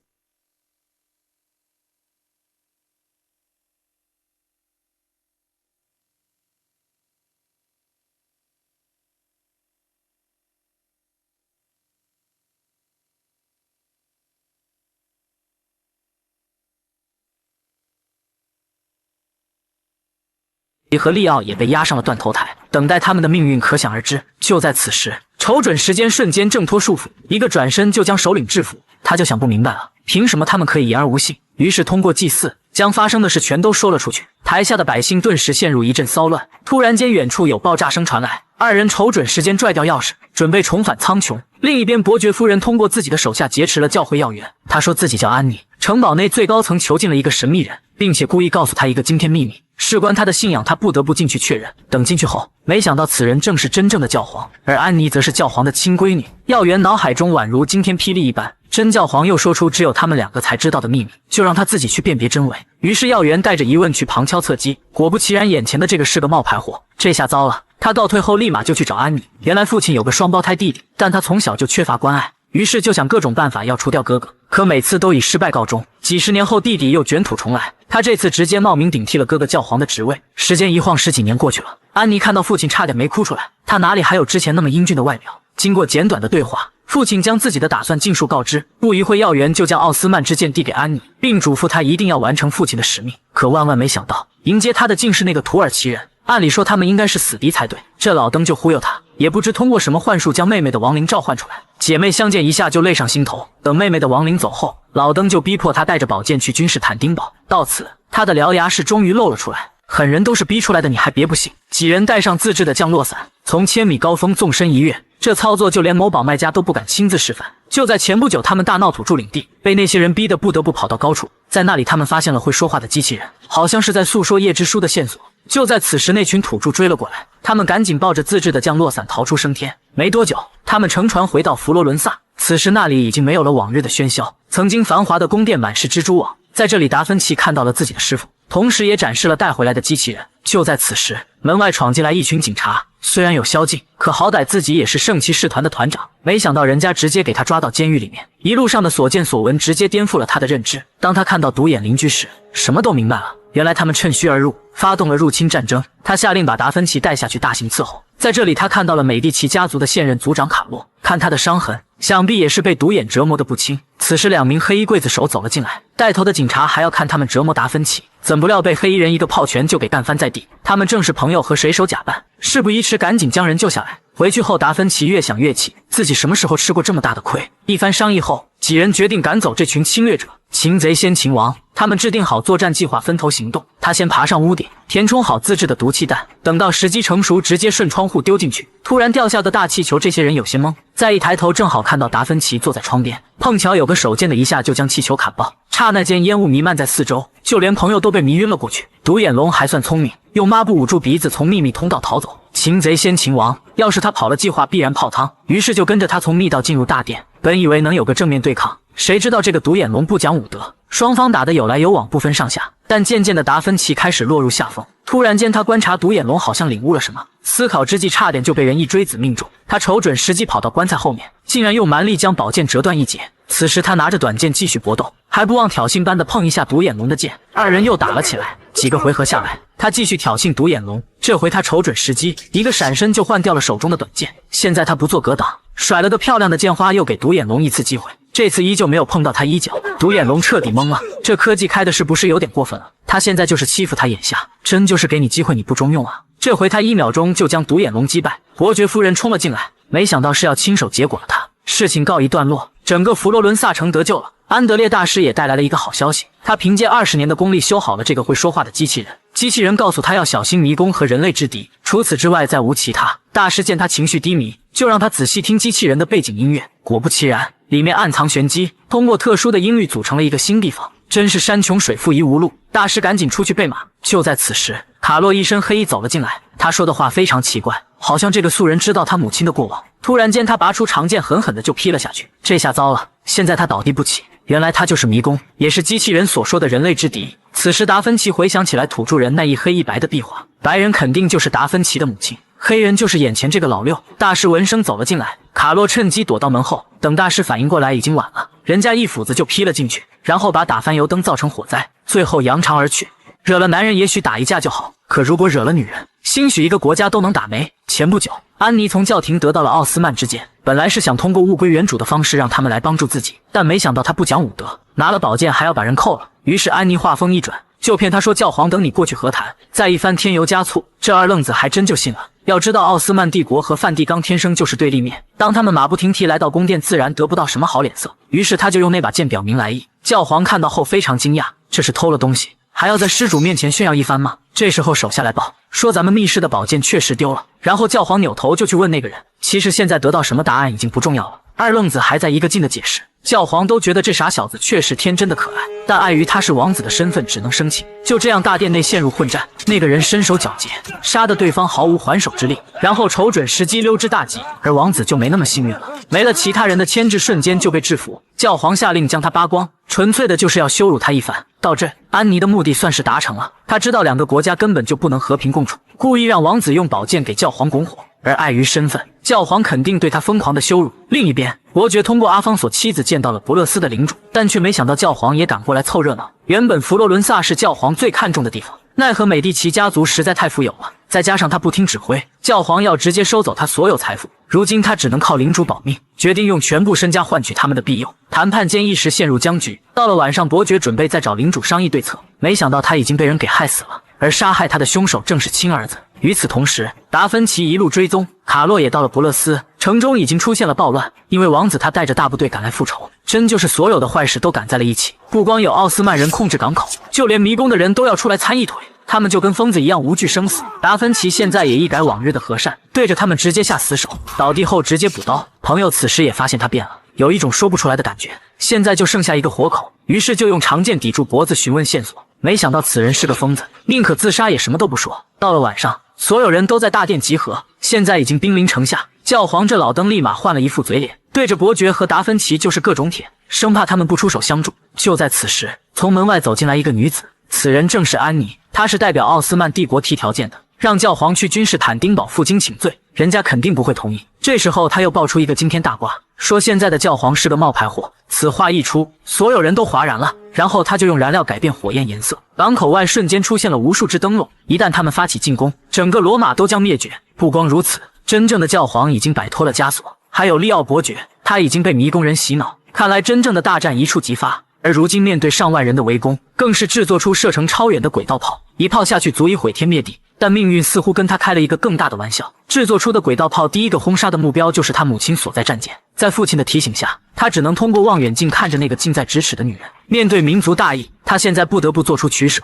和利奥也被押上了断头台，等待他们的命运可想而知。就在此时，瞅准时间，瞬间挣脱束缚，一个转身就将首领制服。他就想不明白了，凭什么他们可以言而无信？于是通过祭祀，将发生的事全都说了出去。台下的百姓顿时陷入一阵骚乱。突然间，远处有爆炸声传来，2人瞅准时间拽掉钥匙，准备重返苍穹。另一边，伯爵夫人通过自己的手下劫持了教会要员。她说自己叫安妮，城堡内最高层囚禁了一个神秘人，并且故意告诉他一个惊天秘密。事关他的信仰，他不得不进去确认。等进去后，没想到此人正是真正的教皇，而安妮则是教皇的亲闺女。要员脑海中宛如惊天霹雳一般，真教皇又说出只有他们2个才知道的秘密，就让他自己去辨别真伪。于是要员带着疑问去旁敲侧击，果不其然，眼前的这个是个冒牌货。这下糟了，他倒退后立马就去找安妮。原来父亲有个双胞胎弟弟，但他从小就缺乏关爱，于是就想各种办法要除掉哥哥，可每次都以失败告终。几十年后，弟弟又卷土重来，他这次直接冒名顶替了哥哥教皇的职位。时间一晃10几年过去了，安妮看到父亲差点没哭出来，他哪里还有之前那么英俊的外表？经过简短的对话，父亲将自己的打算尽数告知。不一会，要员就将奥斯曼之剑递给安妮，并嘱咐他一定要完成父亲的使命。可万万没想到，迎接他的竟是那个土耳其人。按理说他们应该是死敌才对，这老登就忽悠他，也不知通过什么幻术将妹妹的亡灵召唤出来。姐妹相见一下就泪上心头。等妹妹的亡灵走后，老登就逼迫他带着宝剑去君士坦丁堡。到此，他的獠牙是终于露了出来。狠人都是逼出来的，你还别不信？几人带上自制的降落伞，从1000米高峰纵身一跃，这操作就连某宝卖家都不敢亲自示范。就在前不久，他们大闹土著领地，被那些人逼得不得不跑到高处，在那里他们发现了会说话的机器人，好像是在诉说夜之书的线索。就在此时，那群土著追了过来，他们赶紧抱着自制的降落伞逃出升天。没多久，他们乘船回到佛罗伦萨，此时那里已经没有了往日的喧嚣，曾经繁华的宫殿满是蜘蛛网。在这里，达芬奇看到了自己的师傅，同时也展示了带回来的机器人。就在此时，门外闯进来一群警察，虽然有宵禁，可好歹自己也是圣骑士团的团长，没想到人家直接给他抓到监狱里面。一路上的所见所闻直接颠覆了他的认知。当他看到独眼邻居时，什么都明白了。原来他们趁虚而入，发动了入侵战争。他下令把达芬奇带下去大刑伺候。在这里，他看到了美第奇家族的现任族长卡洛，看他的伤痕，想必也是被独眼折磨的不轻。此时2名黑衣刽子手走了进来，带头的警察还要看他们折磨达芬奇，怎不料被黑衣人一个炮拳就给干翻在地。他们正是朋友和水手假扮，事不宜迟，赶紧将人救下来。回去后，达芬奇越想越气，自己什么时候吃过这么大的亏？一番商议后，几人决定赶走这群侵略者。擒贼先擒王，他们制定好作战计划，分头行动。他先爬上屋顶，填充好自制的毒气弹，等到时机成熟，直接顺窗户丢进去。突然掉下个大气球，这些人有些懵，再一抬头，正好看到达芬奇坐在窗边，碰巧有个手贱的一下就将气球砍爆。刹那间，烟雾弥漫在四周，就连朋友都被迷晕了过去。独眼龙还算聪明，用抹布捂住鼻子，从秘密通道逃走。擒贼先擒王，要是他跑了，计划必然泡汤。于是就跟着他从密道进入大殿，本以为能有个正面对抗，谁知道这个独眼龙不讲武德，双方打得有来有往，不分上下。但渐渐的，达芬奇开始落入下风。突然间，他观察独眼龙，好像领悟了什么，思考之际，差点就被人一锥子命中。他瞅准时机，跑到棺材后面，竟然用蛮力将宝剑折断一截，此时他拿着短剑继续搏斗，还不忘挑衅般的碰一下独眼龙的剑，二人又打了起来。几个回合下来，他继续挑衅独眼龙，这回他瞅准时机，一个闪身就换掉了手中的短剑。现在他不做格挡，甩了个漂亮的剑花，又给独眼龙一次机会。这次依旧没有碰到他衣角，独眼龙彻底懵了，这科技开的是不是有点过分了？他现在就是欺负他眼下，真就是给你机会你不中用啊！这回他1秒钟就将独眼龙击败，伯爵夫人冲了进来，没想到是要亲手结果了他。事情告一段落，整个佛罗伦萨城得救了。安德烈大师也带来了一个好消息，他凭借20年的功力修好了这个会说话的机器人。机器人告诉他要小心迷宫和人类之敌，除此之外再无其他。大师见他情绪低迷，就让他仔细听机器人的背景音乐，果不其然，里面暗藏玄机，通过特殊的音律组成了一个新地方，真是山穷水复疑无路。大师赶紧出去备马。就在此时，卡洛一身黑衣走了进来，他说的话非常奇怪，好像这个素人知道他母亲的过往。突然间他拔出长剑狠狠的就劈了下去，这下糟了，现在他倒地不起。原来他就是迷宫，也是机器人所说的人类之敌。此时达芬奇回想起来土著人那一黑一白的壁画，白人肯定就是达芬奇的母亲，黑人就是眼前这个老六。大师闻声走了进来，卡洛趁机躲到门后，等大师反应过来已经晚了，人家一斧子就劈了进去，然后把打翻油灯造成火灾，最后扬长而去。惹了男人也许打一架就好，可如果惹了女人，兴许一个国家都能打没。前不久，安妮从教廷得到了奥斯曼之剑，本来是想通过物归原主的方式让他们来帮助自己，但没想到他不讲武德，拿了宝剑还要把人扣了。于是安妮话锋一转，就骗他说教皇等你过去和谈。再一番添油加醋，这二愣子还真就信了。要知道奥斯曼帝国和梵蒂冈天生就是对立面，当他们马不停蹄来到宫殿，自然得不到什么好脸色。于是他就用那把剑表明来意。教皇看到后非常惊讶，这是偷了东西，还要在施主面前炫耀一番吗？这时候手下来报说咱们密室的宝剑确实丢了，然后教皇扭头就去问那个人。其实现在得到什么答案已经不重要了，二愣子还在一个劲的解释。教皇都觉得这傻小子确实天真的可爱，但碍于他是王子的身份，只能生气。就这样，大殿内陷入混战，那个人身手矫捷，杀得对方毫无还手之力，然后瞅准时机溜之大吉。而王子就没那么幸运了，没了其他人的牵制，瞬间就被制服。教皇下令将他扒光，纯粹的就是要羞辱他一番。到这，安妮的目的算是达成了。他知道两个国家根本就不能和平共处，故意让王子用宝剑给教皇拱火。而碍于身份，教皇肯定对他疯狂的羞辱。另一边，伯爵通过阿方索妻子见到了伯勒斯的领主，但却没想到教皇也赶过来凑热闹。原本佛罗伦萨是教皇最看重的地方，奈何美第奇家族实在太富有了，再加上他不听指挥，教皇要直接收走他所有财富。如今他只能靠领主保命，决定用全部身家换取他们的庇佑。谈判间一时陷入僵局。到了晚上，伯爵准备再找领主商议对策，没想到他已经被人给害死了，而杀害他的凶手正是亲儿子。与此同时，达芬奇一路追踪，卡洛也到了伯勒斯城中，已经出现了暴乱，因为王子他带着大部队赶来复仇，真就是所有的坏事都赶在了一起。不光有奥斯曼人控制港口，就连迷宫的人都要出来参一腿，他们就跟疯子一样无惧生死。达芬奇现在也一改往日的和善，对着他们直接下死手，倒地后直接补刀。朋友此时也发现他变了，有一种说不出来的感觉，现在就剩下一个活口，于是就用长剑抵住脖子询问线索。没想到此人是个疯子，宁可自杀也什么都不说。到了晚上，所有人都在大殿集合，现在已经兵临城下。教皇这老登立马换了一副嘴脸，对着伯爵和达芬奇就是各种舔，生怕他们不出手相助。就在此时，从门外走进来一个女子，此人正是安妮，她是代表奥斯曼帝国提条件的，让教皇去君士坦丁堡负荆请罪，人家肯定不会同意。这时候他又爆出一个惊天大瓜，说现在的教皇是个冒牌货。此话一出，所有人都哗然了。然后他就用燃料改变火焰颜色，港口外瞬间出现了无数只灯笼，一旦他们发起进攻，整个罗马都将灭绝。不光如此，真正的教皇已经摆脱了枷锁，还有利奥伯爵，他已经被迷宫人洗脑，看来真正的大战一触即发。而如今面对上万人的围攻，更是制作出射程超远的轨道炮，一炮下去足以毁天灭地。但命运似乎跟他开了一个更大的玩笑，制作出的轨道炮第一个轰杀的目标就是他母亲所在战舰。在父亲的提醒下，他只能通过望远镜看着那个近在咫尺的女人。面对民族大义，他现在不得不做出取舍。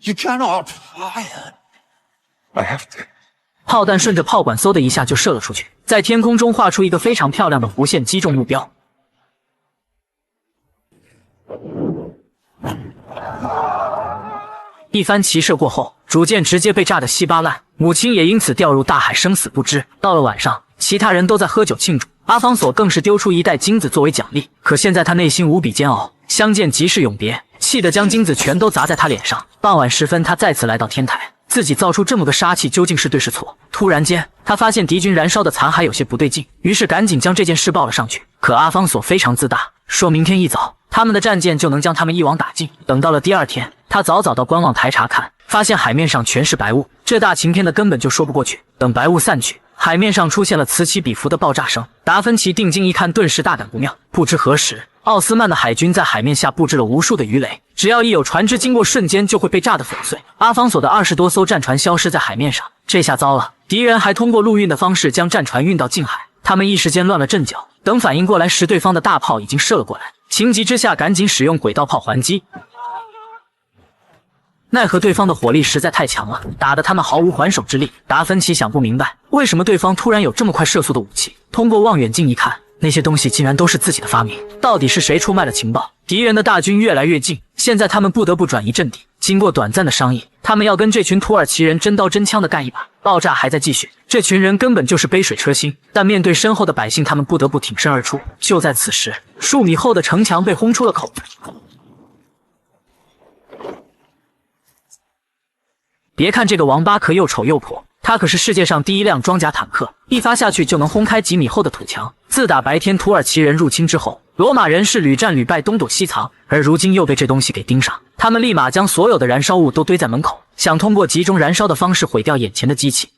You cannot fire. I have to. 炮弹顺着炮管嗖的一下就射了出去，在天空中画出一个非常漂亮的弧线，击中目标。一番齐射过后，主舰直接被炸得稀巴烂，母亲也因此掉入大海，生死不知。到了晚上，其他人都在喝酒庆祝，阿方索更是丢出一袋金子作为奖励。可现在他内心无比煎熬，相见即是永别，气得将金子全都砸在他脸上。傍晚时分，他再次来到天台，自己造出这么个杀气究竟是对是错？突然间，他发现敌军燃烧的残骸有些不对劲，于是赶紧将这件事报了上去。可阿方索非常自大，说明天一早他们的战舰就能将他们一网打尽。等到了第二天，他早早到观望台查看，发现海面上全是白雾，这大晴天的根本就说不过去。等白雾散去，海面上出现了此起彼伏的爆炸声。达芬奇定睛一看，顿时大感不妙。不知何时，奥斯曼的海军在海面下布置了无数的鱼雷，只要一有船只经过，瞬间就会被炸得粉碎。阿方索的20多艘战船消失在海面上，这下糟了！敌人还通过陆运的方式将战船运到近海，他们一时间乱了阵脚。等反应过来时，对方的大炮已经射了过来，情急之下赶紧使用轨道炮还击。奈何对方的火力实在太强了，打得他们毫无还手之力。达芬奇想不明白，为什么对方突然有这么快射速的武器。通过望远镜一看，那些东西竟然都是自己的发明。到底是谁出卖了情报？敌人的大军越来越近，现在他们不得不转移阵地。经过短暂的商议，他们要跟这群土耳其人真刀真枪的干一把。爆炸还在继续，这群人根本就是杯水车薪，但面对身后的百姓，他们不得不挺身而出。就在此时，数米厚的城墙被轰出了口子。别看这个王八壳又丑又破，它可是世界上第一辆装甲坦克，一发下去就能轰开几米厚的土墙。自打白天土耳其人入侵之后，罗马人是屡战屡败，东躲西藏，而如今又被这东西给盯上，他们立马将所有的燃烧物都堆在门口，想通过集中燃烧的方式毁掉眼前的机器。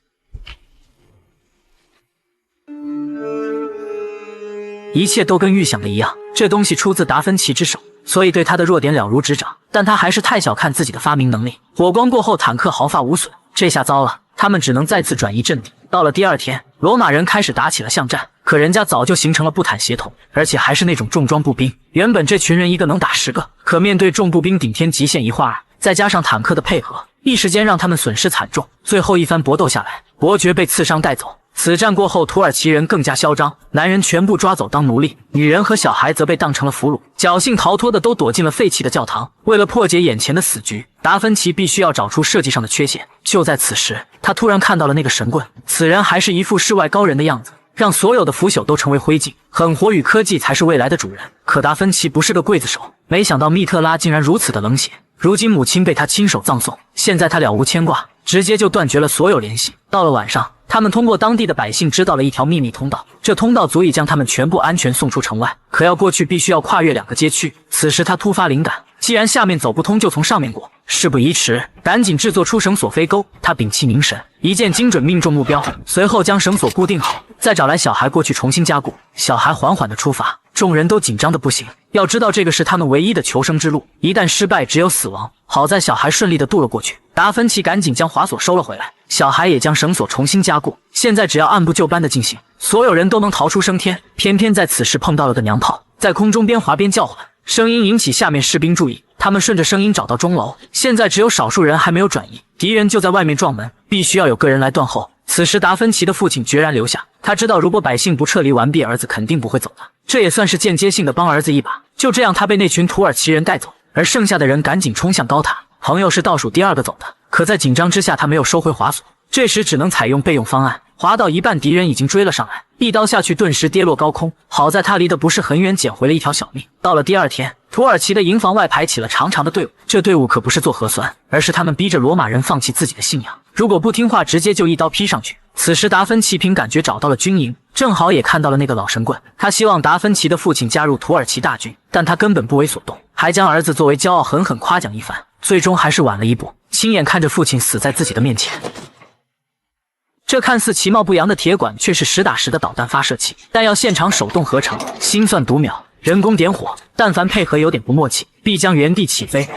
一切都跟预想的一样，这东西出自达芬奇之手，所以对他的弱点了如指掌，但他还是太小看自己的发明能力。火光过后，坦克毫发无损，这下糟了，他们只能再次转移阵地。到了第二天，罗马人开始打起了巷战，可人家早就形成了步坦协同，而且还是那种重装步兵。原本这群人一个能打10个，可面对重步兵顶天极限一化2，再加上坦克的配合，一时间让他们损失惨重。最后一番搏斗下来，伯爵被刺伤带走。此战过后，土耳其人更加嚣张，男人全部抓走当奴隶，女人和小孩则被当成了俘虏，侥幸逃脱的都躲进了废弃的教堂。为了破解眼前的死局，达芬奇必须要找出设计上的缺陷。就在此时，他突然看到了那个神棍，此人还是一副世外高人的样子，让所有的腐朽都成为灰烬。狠活与科技才是未来的主人，可达芬奇不是个刽子手，没想到密特拉竟然如此的冷血。如今母亲被他亲手葬送，现在他了无牵挂，直接就断绝了所有联系。到了晚上，他们通过当地的百姓知道了一条秘密通道，这通道足以将他们全部安全送出城外，可要过去必须要跨越2个街区。此时他突发灵感，既然下面走不通，就从上面过。事不宜迟，赶紧制作出绳索飞钩。他屏气凝神，一箭精准命中目标，随后将绳索固定好，再找来小孩过去重新加固。小孩缓缓的出发，众人都紧张的不行。要知道这个是他们唯一的求生之路，一旦失败只有死亡。好在小孩顺利的渡了过去，达芬奇赶紧将滑索收了回来，小孩也将绳索重新加固。现在只要按部就班的进行，所有人都能逃出升天。偏偏在此时碰到了个娘炮，在空中边滑边叫唤，声音引起下面士兵注意，他们顺着声音找到钟楼，现在只有少数人还没有转移，敌人就在外面撞门，必须要有个人来断后。此时达芬奇的父亲决然留下，他知道如果百姓不撤离完毕，儿子肯定不会走的，这也算是间接性的帮儿子一把。就这样，他被那群土耳其人带走，而剩下的人赶紧冲向高塔。朋友是倒数第2个走的，可在紧张之下他没有收回滑索，这时只能采用备用方案，滑到一半敌人已经追了上来，一刀下去顿时跌落高空。好在他离得不是很远，捡回了一条小命。到了第二天，土耳其的营房外排起了长长的队伍，这队伍可不是做核酸，而是他们逼着罗马人放弃自己的信仰，如果不听话直接就一刀劈上去。此时达芬奇凭感觉找到了军营，正好也看到了那个老神棍，他希望达芬奇的父亲加入土耳其大军，但他根本不为所动，还将儿子作为骄傲狠狠夸奖一番，最终还是晚了一步，亲眼看着父亲死在自己的面前。这看似其貌不扬的铁管却是实打实的导弹发射器，弹药现场手动合成，心算读秒，人工点火，但凡配合有点不默契，必将原地起飞。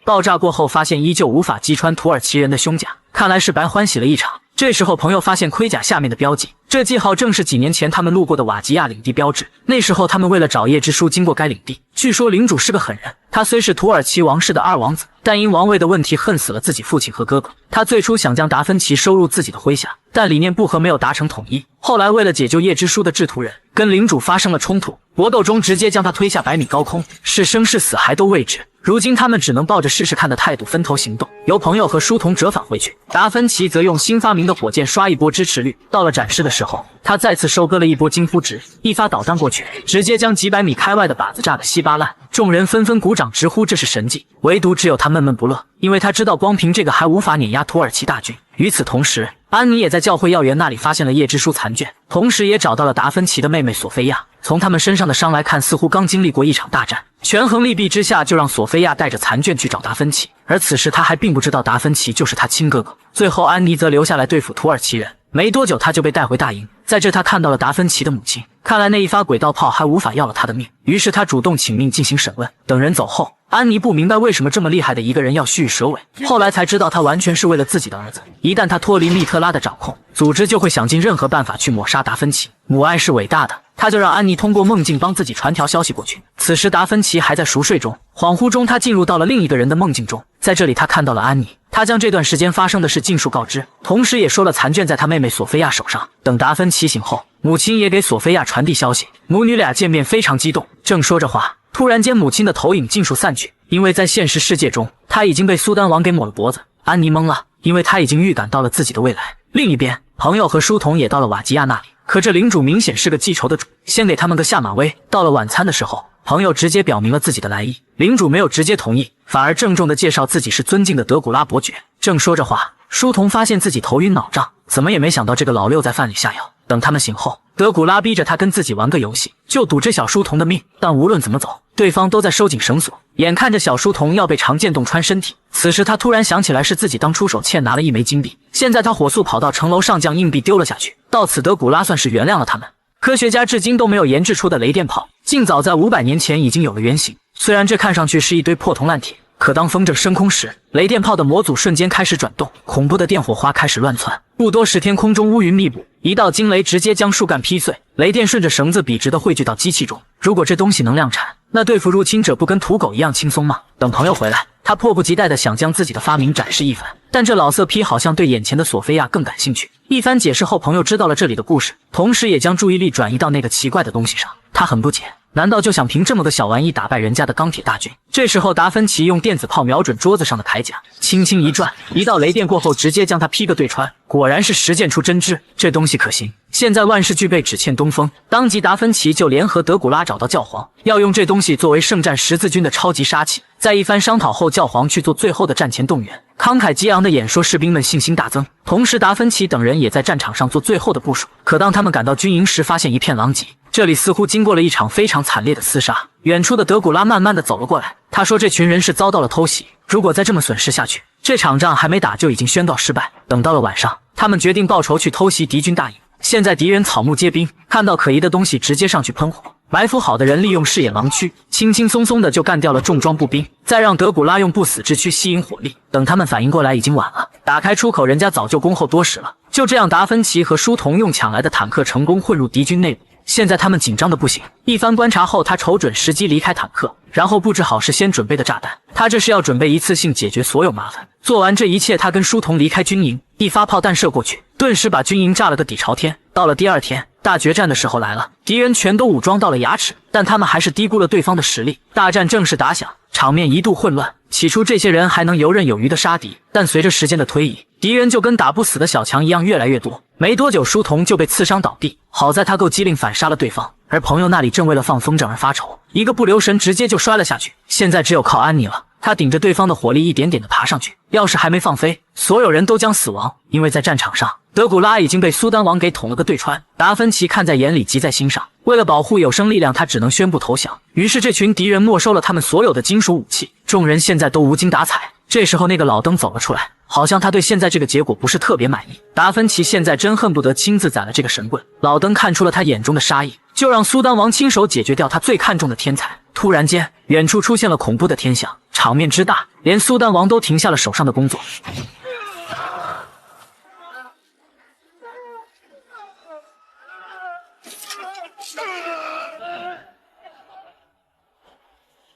爆炸过后，发现依旧无法击穿土耳其人的胸甲，看来是白欢喜了一场。这时候朋友发现盔甲下面的标记，这记号正是几年前他们路过的瓦吉亚领地标志。那时候他们为了找夜之书经过该领地，据说领主是个狠人，他虽是土耳其王室的2王子，但因王位的问题恨死了自己父亲和哥哥。他最初想将达芬奇收入自己的麾下，但理念不合，没有达成统一。后来为了解救夜之书的制图人，跟领主发生了冲突，搏斗中直接将他推下100米高空，是生是死还都未知。如今他们只能抱着试试看的态度分头行动，由朋友和书童折返回去。达芬奇则用新发明的火箭刷一波支持率。到了展示的时候，他再次收割了一波金肤质，一发导弹过去，直接将几百米开外的靶子炸得稀巴烂。众人纷纷鼓掌直呼这是神迹，唯独只有他闷闷不乐，因为他知道光凭这个还无法碾压土耳其大军。与此同时，安妮也在教会要员那里发现了夜之书残卷，同时也找到了达芬奇的妹妹索菲亚。从他们身上的伤来看，似乎刚经历过一场大战。权衡利弊之下，就让索菲亚带着残卷去找达芬奇。而此时他还并不知道达芬奇就是他亲哥哥。最后，安妮则留下来对付土耳其人。没多久，他就被带回大营。在这，他看到了达芬奇的母亲。看来那一发轨道炮还无法要了他的命，于是他主动请命进行审问。等人走后，安妮不明白为什么这么厉害的一个人要虚与蛇尾，后来才知道他完全是为了自己的儿子。一旦他脱离密特拉的掌控，组织就会想尽任何办法去抹杀达芬奇。母爱是伟大的，他就让安妮通过梦境帮自己传条消息过去。此时达芬奇还在熟睡中，恍惚中他进入到了另一个人的梦境中。在这里，他看到了安妮，他将这段时间发生的事尽数告知，同时也说了残卷在他妹妹索菲亚手上。等达芬奇醒后，母亲也给索菲亚传递消息，母女俩见面非常激动。正说着话，突然间母亲的投影尽数散去，因为在现实世界中，她已经被苏丹王给抹了脖子。安妮懵了，因为她已经预感到了自己的未来。另一边，朋友和书童也到了瓦吉亚那里，可这领主明显是个记仇的主，先给他们个下马威。到了晚餐的时候，朋友直接表明了自己的来意，领主没有直接同意，反而郑重地介绍自己是尊敬的德古拉伯爵。正说着话，书童发现自己头晕脑胀，怎么也没想到这个老六在饭里下药。等他们醒后，德古拉逼着他跟自己玩个游戏，就赌这小书童的命。但无论怎么走，对方都在收紧绳索，眼看着小书童要被长剑洞穿身体。此时他突然想起来是自己当初手欠拿了一枚金币，现在他火速跑到城楼上将硬币丢了下去。到此德古拉算是原谅了他们。科学家至今都没有研制出的雷电炮，尽早在500年前已经有了原型。虽然这看上去是一堆破铜烂铁，可当风筝升空时，雷电炮的模组瞬间开始转动，恐怖的电火花开始乱窜。不多时，天空中乌云密布，一道惊雷直接将树干劈碎，雷电顺着绳子笔直地汇聚到机器中。如果这东西能量产，那对付入侵者不跟土狗一样轻松吗？等朋友回来，他迫不及待地想将自己的发明展示一番，但这老色批好像对眼前的索菲亚更感兴趣。一番解释后，朋友知道了这里的故事，同时也将注意力转移到那个奇怪的东西上。他很不解，难道就想凭这么个小玩意打败人家的钢铁大军？这时候达芬奇用电子炮瞄准桌子上的铠甲，轻轻一转，一道雷电过后直接将它劈个对穿。果然是实践出真知，这东西可行。现在万事俱备，只欠东风。当即达芬奇就联合德古拉找到教皇，要用这东西作为圣战十字军的超级杀器。在一番商讨后，教皇去做最后的战前动员，慷慨激昂的演说，士兵们信心大增。同时达芬奇等人也在战场上做最后的部署。可当他们赶到军营时，发现一片狼藉，这里似乎经过了一场非常惨烈的厮杀。远处的德古拉慢慢的走了过来，他说这群人是遭到了偷袭，如果再这么损失下去，这场仗还没打就已经宣告失败。等到了晚上，他们决定报仇去偷袭敌军大营。现在敌人草木皆兵，看到可疑的东西直接上去喷火。埋伏好的人利用视野盲区，轻轻松松的就干掉了重装步兵，再让德古拉用不死之躯吸引火力。等他们反应过来，已经晚了。打开出口，人家早就恭候多时了。就这样，达芬奇和书童用抢来的坦克成功混入敌军内部。现在他们紧张的不行。一番观察后，他瞅准时机离开坦克，然后布置好事先准备的炸弹。他这是要准备一次性解决所有麻烦。做完这一切，他跟书童离开军营，一发炮弹射过去，顿时把军营炸了个底朝天。到了第二天，大决战的时候来了，敌人全都武装到了牙齿，但他们还是低估了对方的实力。大战正式打响，场面一度混乱。起初这些人还能游刃有余的杀敌，但随着时间的推移，敌人就跟打不死的小强一样越来越多。没多久，书童就被刺伤倒地，好在他够机灵反杀了对方。而朋友那里正为了放风筝而发愁，一个不留神直接就摔了下去。现在只有靠安妮了，他顶着对方的火力一点点的爬上去，要是还没放飞，所有人都将死亡。因为在战场上，德古拉已经被苏丹王给捅了个对穿，达芬奇看在眼里，急在心上。为了保护有生力量，他只能宣布投降。于是这群敌人没收了他们所有的金属武器，众人现在都无精打采。这时候那个老登走了出来，好像他对现在这个结果不是特别满意。达芬奇现在真恨不得亲自宰了这个神棍。老登看出了他眼中的杀意，就让苏丹王亲手解决掉他最看重的天才。突然间，远处出现了恐怖的天象，场面之大，连苏丹王都停下了手上的工作。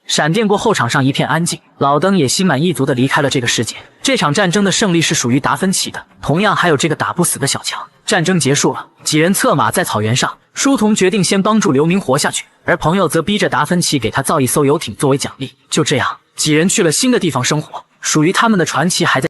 闪电过后，场上一片安静，老登也心满意足地离开了这个世界。这场战争的胜利是属于达芬奇的，同样还有这个打不死的小强。战争结束了，几人策马在草原上，书童决定先帮助刘明活下去，而朋友则逼着达芬奇给他造一艘游艇作为奖励。就这样，几人去了新的地方生活，属于他们的传奇还在